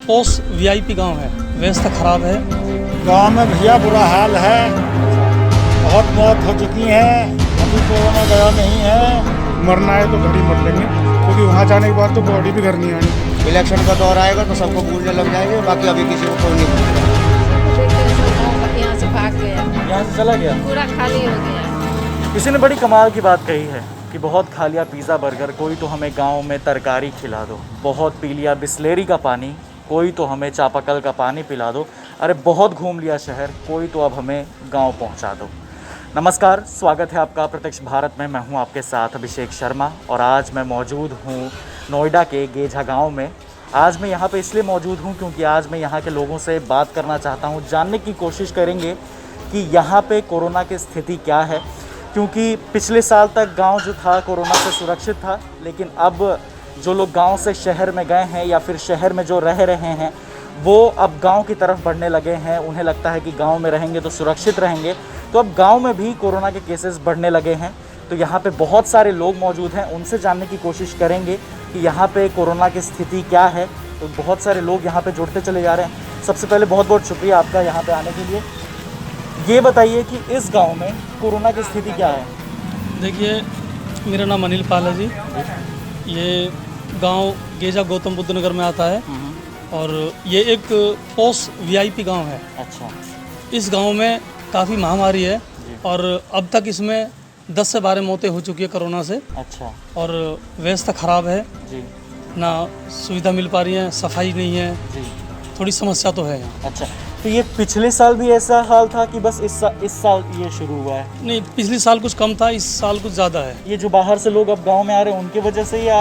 Post VIP गांव है, व्यवस्था खराब है। गांव में भैया बुरा हाल है, बहुत मौत हो चुकी है, अभी कोरोना गया नहीं है। मरना है तो घर ही मर लेंगे, क्योंकि वहाँ जाने के बाद तो बॉडी भी घर नहीं आनी। इलेक्शन का दौर आएगा तो सबको भूलने लग जाएंगे, बाकी अभी किसी को कोई नहीं भूलेगा। यहाँ से भाग गया, यहाँ से चला गया, पूरा खाली हो गया। किसी ने बड़ी कमाल की बात कही है कि बहुत खा लिया पिज़्ज़ा बर्गर, कोई तो हमें गांव में तरकारी खिला दो। बहुत पी लिया बिस्लेरी का पानी, कोई तो हमें चापाकल का पानी पिला दो। अरे बहुत घूम लिया शहर, कोई तो अब हमें गांव पहुंचा दो। नमस्कार, स्वागत है आपका प्रत्यक्ष भारत में। मैं हूं आपके साथ अभिषेक शर्मा और आज मैं मौजूद हूं नोएडा के गेझा गांव में। आज मैं यहां पे इसलिए मौजूद हूं क्योंकि आज मैं यहां के लोगों से बात करना चाहता हूं, जानने की कोशिश करेंगे कि यहाँ पे कोरोना की स्थिति क्या है। क्योंकि पिछले साल तक गांव जो था कोरोना से सुरक्षित था, लेकिन अब जो लोग गांव से शहर में गए हैं या फिर शहर में जो रह रहे हैं वो अब गांव की तरफ बढ़ने लगे हैं। उन्हें लगता है कि गांव में रहेंगे तो सुरक्षित रहेंगे, तो अब गांव में भी कोरोना के केसेस बढ़ने लगे हैं। तो यहाँ पे बहुत सारे लोग मौजूद हैं, उनसे जानने की कोशिश करेंगे कि यहाँ पे कोरोना की स्थिति क्या है। तो बहुत सारे लोग यहाँ पे जुड़ते चले जा रहे हैं। सबसे पहले बहुत बहुत शुक्रिया आपका यहाँ पे आने के लिए। ये बताइए कि इस गांव में कोरोना की स्थिति क्या है? देखिए, मेरा नाम अनिल पाल है जी। ये गांव गेझा गौतम बुद्ध नगर में आता है और ये एक पोस्ट वीआईपी गांव है। अच्छा। इस गांव में काफ़ी महामारी है और अब तक इसमें 10 से 12 मौतें हो चुकी है कोरोना से। अच्छा। और व्यवस्था ख़राब है जी ना, सुविधा मिल पा रही है, सफाई नहीं है, जी। थोड़ी समस्या तो है यहाँ। अच्छा, तो ये पिछले साल भी ऐसा हाल था कि बस इस साल ये शुरू हुआ है? नहीं, पिछले साल कुछ कम था, इस साल कुछ ज़्यादा है। ये जो बाहर से लोग अब गांव में आ रहे हैं उनकी वजह से या?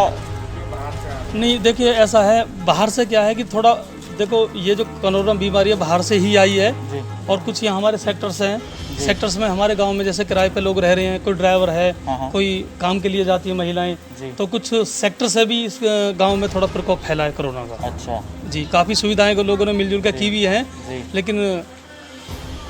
नहीं, देखिए ऐसा है, बाहर से क्या है कि थोड़ा देखो, ये जो कोरोना बीमारी है बाहर से ही आई है जी। और कुछ यहाँ हमारे सेक्टर्स हैं। सेक्टर्स में हमारे गांव में जैसे किराए पे लोग रह रहे हैं, कोई ड्राइवर है, हाँ। कोई काम के लिए जाती है महिलाएं, तो कुछ सेक्टर से भी इस गांव में थोड़ा प्रकोप फैला है कोरोना का। अच्छा जी, काफ़ी सुविधाएं को लोगों ने मिलजुल कर की भी हैं, लेकिन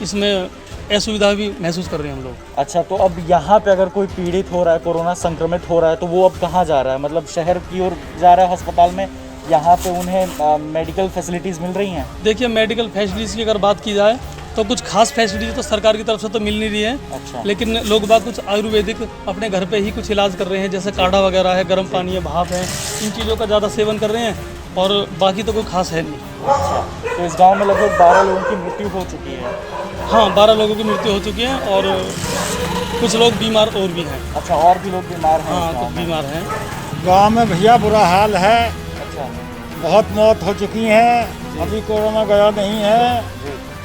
इसमें असुविधा भी महसूस कर रहे हैं हम लोग। अच्छा, तो अब यहाँ पे अगर कोई पीड़ित हो रहा है, कोरोना संक्रमित हो रहा है, तो वो अब कहाँ जा रहा है? मतलब शहर की ओर जा रहा है अस्पताल में, यहाँ पे उन्हें मेडिकल फैसिलिटीज़ मिल रही हैं? देखिए, मेडिकल फैसिलिटीज़ की अगर बात की जाए तो कुछ खास फैसिलिटीज तो सरकार की तरफ से तो मिल नहीं रही है। अच्छा। लेकिन लोग बाग कुछ आयुर्वेदिक अपने घर पे ही कुछ इलाज कर रहे हैं, जैसे काढ़ा वगैरह है, गर्म पानी है, भाप है, इन चीज़ों का ज़्यादा सेवन कर रहे हैं और बाकी तो कोई खास है नहीं। अच्छा, तो इस गांव में लगभग 12 लोगों की मृत्यु हो चुकी है? हाँ, 12 लोगों की मृत्यु हो चुकी है और कुछ लोग बीमार और भी हैं। अच्छा, और भी लोग बीमार हैं? हाँ, कुछ बीमार हैं। गांव में भैया बुरा हाल है, अच्छा। बहुत मौत हो चुकी है, अभी कोरोना गया नहीं है,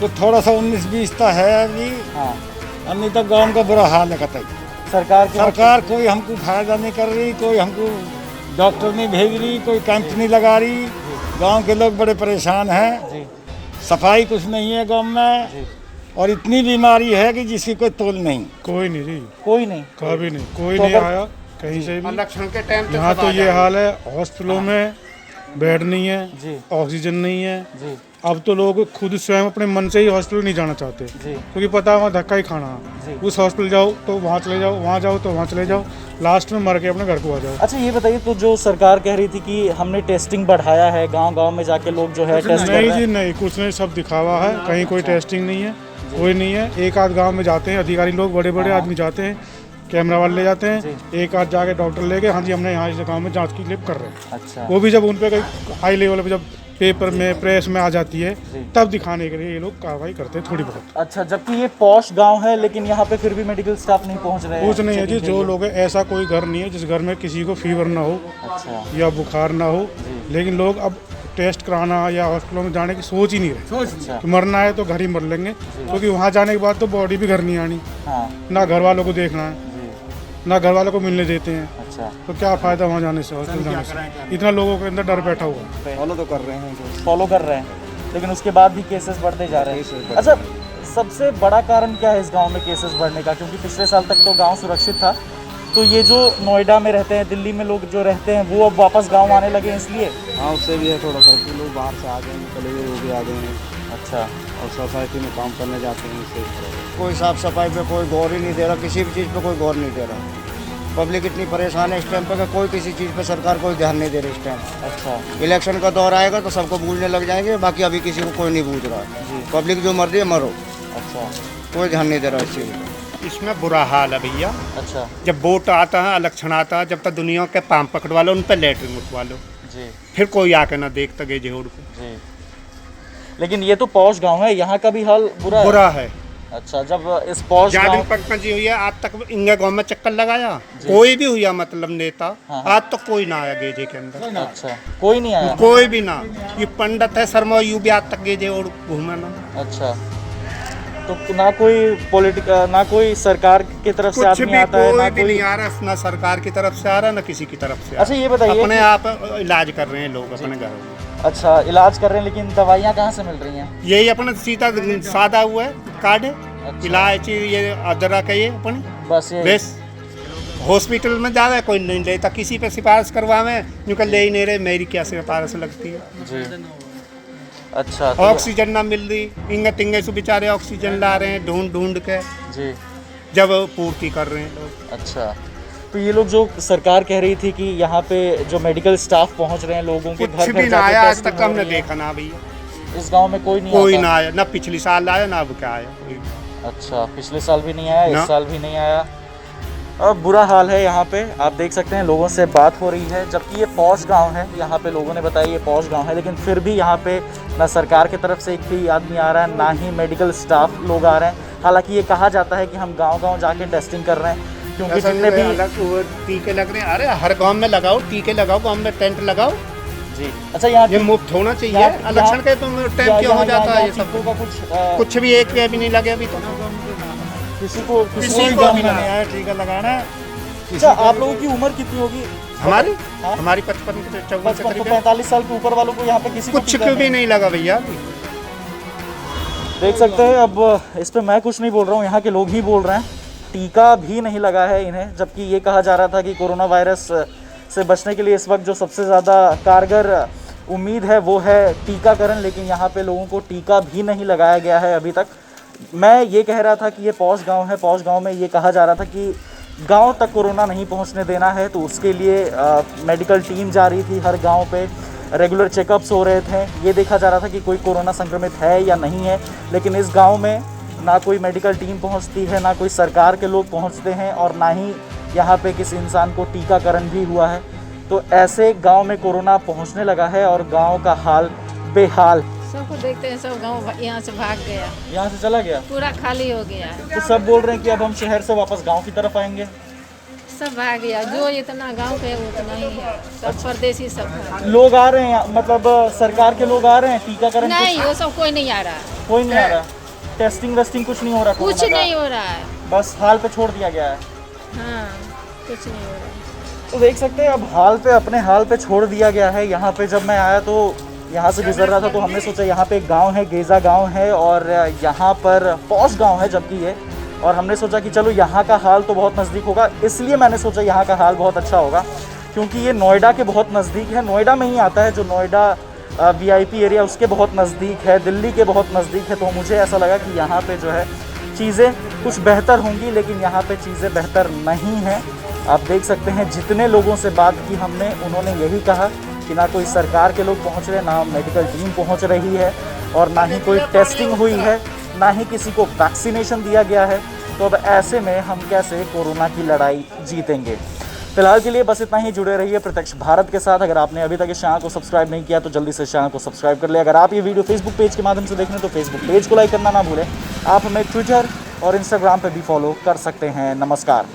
तो थोड़ा सा 19-20 तो है अभी। हाँ। अन्य तक गांव का बुरा हाल है। कतई सरकार कोई हमको फायदा नहीं कर रही, कोई हमको डॉक्टर नहीं भेज रही, कोई कैंप नहीं लगा रही। गांव के लोग बड़े परेशान हैं। सफाई कुछ नहीं है गांव में और इतनी बीमारी है कि जिसकी कोई तोल नहीं। कोई नहीं जी, कोई नहीं, कभी नहीं, कोई तो नहीं आया कहीं से भी। इलेक्शन के टाइम यहाँ तो ये हाल है, हॉस्पिटलों में बेड नहीं है जी। ऑक्सीजन नहीं है जी। अब तो लोग खुद स्वयं अपने मन से ही हॉस्पिटल नहीं जाना चाहते, क्योंकि पता है वहाँ धक्का ही खाना है। उस हॉस्पिटल जाओ तो वहाँ चले जाओ, वहाँ जाओ तो वहाँ चले जाओ, लास्ट में मर के अपने घर को आ जाओ। अच्छा, ये बताइए, तो जो सरकार कह रही थी कि हमने टेस्टिंग बढ़ाया है, गांव-गांव में जाके लोग जो है टेस्ट कर रहे हैं। नहीं जी, नहीं, कुछ नहीं, सब दिखावा है, कहीं कोई टेस्टिंग नहीं है, कोई नहीं है। एक आध गाँव में जाते हैं अधिकारी लोग, बड़े बड़े आदमी जाते हैं, कैमरा वाले ले जाते हैं, एक आध जाके डॉक्टर लेके, हाँ जी हमने यहाँ इस गाँव में जाँच की लिप कर रहे हैं। अच्छा। वो भी जब उन पे कोई हाई लेवल पे जब पेपर में प्रेस में आ जाती है तब दिखाने के लिए ये लोग कार्रवाई करते हैं थोड़ी बहुत। अच्छा, जबकि ये पॉश गांव है लेकिन यहाँ पे फिर भी मेडिकल स्टाफ नहीं पहुँच रहे हैं? कुछ नहीं है जी, जो लोग ऐसा कोई घर नहीं है जिस घर में किसी को फीवर ना हो। अच्छा। या बुखार ना हो, लेकिन लोग अब टेस्ट कराना या हॉस्पिटलों में जाने की सोच ही नहीं रहे। अच्छा। तो मरना है तो घर ही मर लेंगे, क्योंकि वहाँ जाने के बाद तो बॉडी भी घर नहीं आनी। हाँ। ना घर वालों को देखना है, ना घर वालों को मिलने देते हैं। अच्छा। तो क्या फायदा वहाँ जाने से, हॉस्पिटल जाने से? इतना लोगों के अंदर डर बैठा हुआ है। फॉलो तो कर रहे हैं, लेकिन उसके बाद भी केसेस बढ़ते जा रहे हैं। अच्छा, सबसे बड़ा कारण क्या है इस गांव में केसेस बढ़ने का? क्योंकि पिछले साल तक तो गांव सुरक्षित था, तो ये जो नोएडा में रहते हैं, दिल्ली में लोग जो रहते हैं, वो अब वापस गांव आने लगे हैं इसलिए? हाँ, उससे भी है थोड़ा सा कि लोग बाहर से आ गए हैं, चले गए, वो भी आ गए हैं। अच्छा। और सोसाइटी में काम करने जाते हैं, इससे कोई साफ सफाई पे कोई गौर ही नहीं दे रहा, किसी भी चीज़ पे कोई गौर नहीं दे रहा। पब्लिक इतनी परेशान है इस टाइम पर कि कोई किसी चीज़ पे सरकार कोई ध्यान नहीं दे रही इस टाइम। अच्छा इलेक्शन का दौर आएगा तो सबको बूझने लग जाएंगे, बाकी अभी किसी को कोई नहीं बूझ रहा। पब्लिक जो मर्जी है मरो, अच्छा कोई ध्यान नहीं दे रहा इस चीज़ पर। इसमें बुरा हाल है भैया। अच्छा जब वोट आता है, इलेक्शन आता है, जब तक दुनिया के पाम पकड़वा लो, उन पर लेटरिन उठवा लो, जी फिर कोई आके ना देखता गे जोड़ को। जी। लेकिन ये तो पौष गांव है, यहाँ का भी हाल बुरा है। बुरा है। अच्छा, जब इस पौष जादिन गांव पटपंची हुई है, आज तक इंगे गांव में चक्कर लगाया, कोई भी हुआ मतलब नेता, हाँ। आज तक कोई ना आया गेजे के अंदर। अच्छा, कोई नहीं आया। कोई भी ना। ये पंडित है शर्मा, यू भी आज तक गेजे और घूमा ना। अच्छा, तो ना कोई पॉलिटिकल, ना कोई सरकार की तरफ से कुछ आदमी भी आता है, ना कोई भी कोई। नहीं आ रहा, ना सरकार की तरफ से आ रहा, ना किसी की तरफ से आ अच्छा, ये बताइए अपने कि- आप इलाज कर रहे हैं लोग अपने घरों में। अच्छा, इलाज कर रहे हैं, लेकिन दवाइयाँ कहाँ से मिल रही हैं? यही अपने सीधा सादा हुआ है कार्ड, अच्छा। इलाज ये अदरक है, ये अपने बस ये। बेस हॉस्पिटल में जा रहा है, कोई नहीं लेता, किसी पे सिफारिश करवावे यूँ कर ले ही नहीं रहे, मेरी क्या सिफारिश लगती है। जी। अच्छा, तो ऑक्सीजन ना मिल रही, इंगे तिंगे से बेचारे ऑक्सीजन ला रहे हैं ढूंढ ढूंढ के, जी। जब पूर्ति कर रहे हैं लोग। अच्छा, तो ये लोग जो सरकार कह रही थी कि यहाँ पे जो मेडिकल स्टाफ पहुँच रहे हैं लोगों के कुछ घर भी घर ना जाके आया, आज टेस्टिंग तक हो हमने रही है। देखा ना भैया, इस गांव में कोई नहीं कोई आता? ना आया, ना पिछली साल आया ना अब क्या आया कोई। अच्छा, पिछले साल भी नहीं आया, ना। इस साल भी नहीं आया। अब बुरा हाल है यहाँ पे, आप देख सकते हैं लोगों से बात हो रही है, जबकि ये पौष गांव है। यहाँ पे लोगों ने बताया ये पौष गांव है, लेकिन फिर भी यहाँ पे ना सरकार की तरफ से एक भी आदमी आ रहा है, ना ही मेडिकल स्टाफ लोग आ रहे हैं। हालांकि ये कहा जाता है कि हम गांव-गांव जाके टेस्टिंग कर रहे हैं, क्योंकि ऐसा जितने भी। अलग वो टीके लग रहे हैं, अरे हर गांव में लगाओ टीके, लगाओ गांव में टेंट लगाओ, जी। अच्छा, यहाँ ये मुफ्त होना चाहिए। यहाँ- इलेक्शन के तो टाइम क्यों हो जाता है ये सब? टीकों का कुछ भी एक भी नहीं लगे अभी तो, किसी को किसी को भी नहीं आया टीका लगाना। अच्छा, आप लोगों की उम्र कितनी होगी? हमारी हाँ? हमारी 55 से 54 के 55 तो करीब है। 45 साल के ऊपर वालों को यहाँ पे किसी को कुछ टीका को भी नहीं। नहीं लगा भैया। देख सकते हैं, अब इस पे मैं कुछ नहीं बोल रहा हूँ, यहाँ के लोग ही बोल रहे हैं। टीका भी नहीं लगा है इन्हें, जबकि ये कहा जा रहा था कि कोरोना वायरस से बचने के लिए इस वक्त जो सबसे ज़्यादा कारगर उम्मीद है वो है टीकाकरण, लेकिन यहाँ पे लोगों को टीका भी नहीं लगाया गया है अभी तक। मैं ये कह रहा था कि ये पौष गांव है, पौष गांव में ये कहा जा रहा था कि गांव तक कोरोना नहीं पहुंचने देना है, तो उसके लिए मेडिकल टीम जा रही थी हर गांव पे, रेगुलर चेकअप्स हो रहे थे, ये देखा जा रहा था कि कोई कोरोना संक्रमित है या नहीं है। लेकिन इस गांव में ना कोई मेडिकल टीम पहुंचती है, ना कोई सरकार के लोग पहुंचते हैं, और ना ही यहाँ पे किसी इंसान को टीकाकरण भी हुआ है। तो ऐसे गांव में कोरोना पहुंचने लगा है और गांव का हाल बेहाल। सबको देखते हैं, सब गांव यहाँ से भाग गया, यहाँ से चला गया, पूरा खाली हो गया, तो सब बोल रहे हैं कि अब हम शहर से वापस गांव की तरफ आएंगे। सब भाग गया। जो इतना गांव पे है उतना ही है, सब परदेसी सब भाग। लोग आ रहे हैं, मतलब सरकार के लोग आ रहे हैं, टीकाकरण नहीं, वो सब कोई नहीं आ रहा है, कोई नहीं आ रहा, टेस्टिंग वेस्टिंग कुछ नहीं हो रहा, कुछ कोरोना का। नहीं हो रहा है। बस हाल पे छोड़ दिया गया है। हाँ, कुछ नहीं हो रहा है। तो देख सकते हैं, अब हाल पे, अपने हाल पे छोड़ दिया गया है। यहाँ पे जब मैं आया तो यहाँ से गुजर रहा था तो हमने सोचा यहाँ पे एक गांव है, गेजा गांव है, और यहाँ पर पौष गांव है जबकि ये, और हमने सोचा कि चलो यहाँ का हाल तो बहुत नज़दीक होगा, इसलिए मैंने सोचा यहाँ का हाल बहुत अच्छा होगा, क्योंकि ये नोएडा के बहुत नज़दीक है, नोएडा में ही आता है, जो नोएडा VIP एरिया उसके बहुत नज़दीक है, दिल्ली के बहुत नज़दीक है। तो मुझे ऐसा लगा कि यहाँ पे जो है चीज़ें कुछ बेहतर होंगी, लेकिन यहाँ पे चीज़ें बेहतर नहीं हैं। आप देख सकते हैं, जितने लोगों से बात की हमने, उन्होंने यही कहा कि ना कोई सरकार के लोग पहुँच रहे, ना मेडिकल टीम पहुँच रही है, और ना ही कोई टेस्टिंग हुई है, ना ही किसी को वैक्सीनेशन दिया गया है। तो अब ऐसे में हम कैसे कोरोना की लड़ाई जीतेंगे? फिलहाल के लिए बस इतना ही। जुड़े रहिए प्रत्यक्ष भारत के साथ। अगर आपने अभी तक इस चैनल को सब्सक्राइब नहीं किया तो जल्दी से चैनल को सब्सक्राइब कर ले। अगर आप ये वीडियो फेसबुक पेज के माध्यम से देख रहे हैं तो फेसबुक पेज को लाइक करना ना भूलें। आप हमें ट्विटर और इंस्टाग्राम पर भी फॉलो कर सकते हैं। नमस्कार।